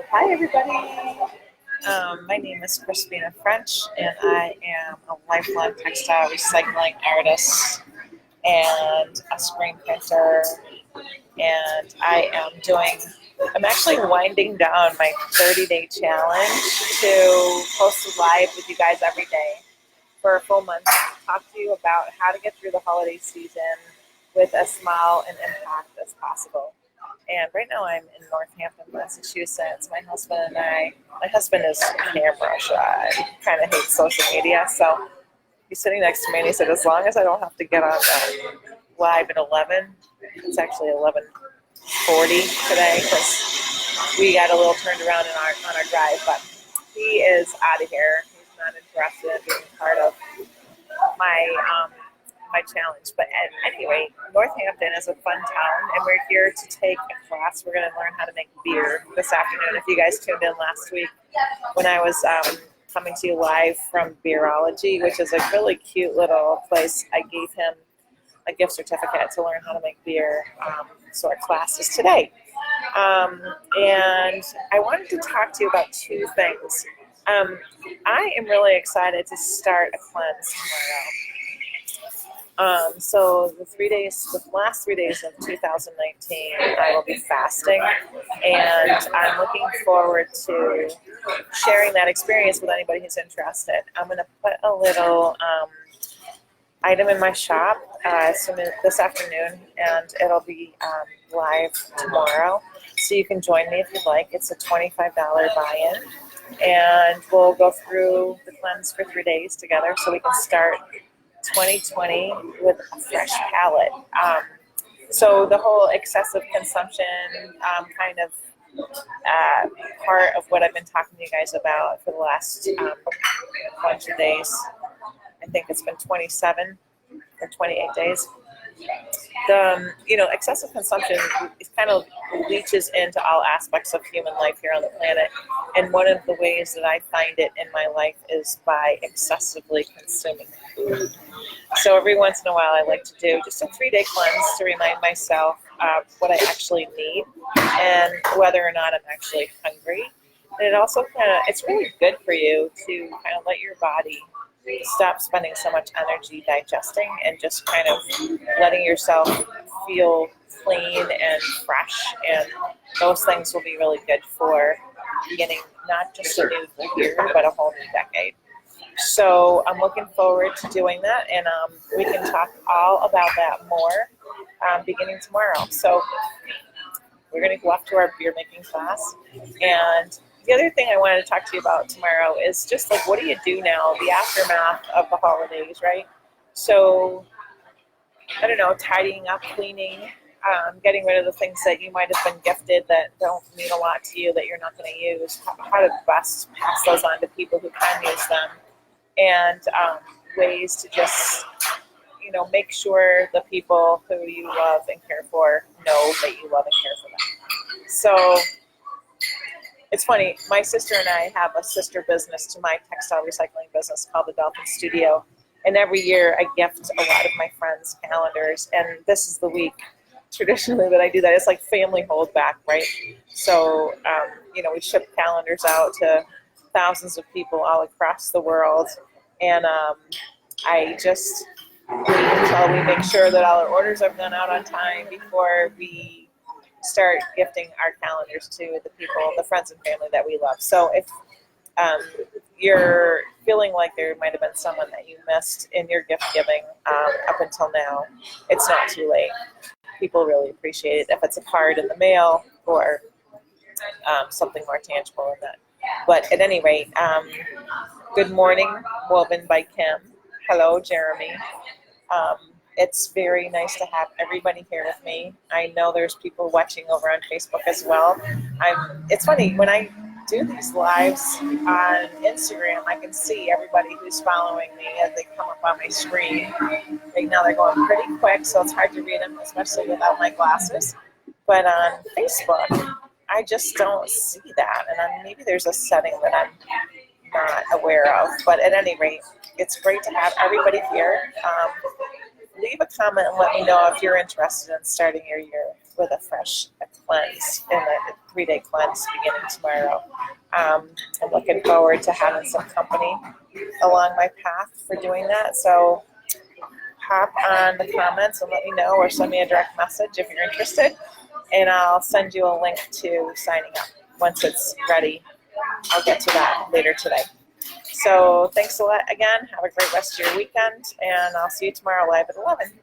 Hi, everybody. My name is Crispina French, and I am a lifelong textile recycling artist and a screen printer. And I'm actually winding down my 30-day challenge to post live with you guys every day for a full month, talk to you about how to get through the holiday season with as small an impact as possible. And right now I'm in Northampton, Massachusetts. My husband is camera shy, kind of hates social media. So he's sitting next to me and he said, as long as I don't have to get on live at 11, it's actually 11:40 today because we got a little turned around on our drive, but he is out of here. He's not interested in being part of my challenge. But at any rate, Northampton is a fun town, and we're here to take a class. We're going to learn how to make beer this afternoon. If you guys tuned in last week when I was coming to you live from Beerology, which is a really cute little place, I gave him a gift certificate to learn how to make beer. So our class is today. And I wanted to talk to you about two things. I am really excited to start a cleanse tomorrow. So the last 3 days of 2019, I will be fasting, and I'm looking forward to sharing that experience with anybody who's interested. I'm going to put a little item in my shop this afternoon, and it'll be live tomorrow, so you can join me if you'd like. It's a $25 buy-in, and we'll go through the cleanse for 3 days together so we can start 2020 with a fresh palette. So the whole excessive consumption kind of part of what I've been talking to you guys about for the last bunch of days. I think it's been 27 or 28 days. The excessive consumption is kind of leaches into all aspects of human life here on the planet, and one of the ways that I find it in my life is by excessively consuming food. So every once in a while I like to do just a 3-day cleanse to remind myself of what I actually need and whether or not I'm actually hungry. And it also it's really good for you to kind of let your body stop spending so much energy digesting and just kind of letting yourself feel clean and fresh. And those things will be really good for beginning not just a new year, but a whole new decade. So I'm looking forward to doing that, and we can talk all about that more beginning tomorrow. So we're going to go off to our beer making class, and the other thing I wanted to talk to you about tomorrow is just like, what do you do now, the aftermath of the holidays, right? So, I don't know, tidying up, cleaning, getting rid of the things that you might have been gifted that don't mean a lot to you, that you're not going to use, how to best pass those on to people who can use them, and ways to just, make sure the people who you love and care for know that you love and care for them. So, it's funny, my sister and I have a sister business to my textile recycling business called the Dolphin Studio. And every year I gift a lot of my friends calendars. And this is the week traditionally that I do that. It's like family holdback, right? So, we ship calendars out to thousands of people all across the world. And I just wait until we make sure that all our orders have gone out on time before we start gifting our calendars to the friends and family that we love. So if you're feeling like there might have been someone that you missed in your gift giving up until now, it's not too late. People really appreciate it if it's a card in the mail or something more tangible than that. But at any rate, good morning, Woven by Kim. Hello, Jeremy. It's very nice to have everybody here with me. I know there's people watching over on Facebook as well. It's funny, when I do these lives on Instagram, I can see everybody who's following me as they come up on my screen. Right now they're going pretty quick, so it's hard to read them, especially without my glasses. But on Facebook, I just don't see that. And maybe there's a setting that I'm not aware of. But at any rate, it's great to have everybody here. Leave a comment and let me know if you're interested in starting your year with a fresh cleanse in the 3-day cleanse beginning tomorrow. I'm looking forward to having some company along my path for doing that. So hop on the comments and let me know, or send me a direct message if you're interested, and I'll send you a link to signing up once it's ready. I'll get to that later today. So thanks a lot again. Have a great rest of your weekend, and I'll see you tomorrow live at 11.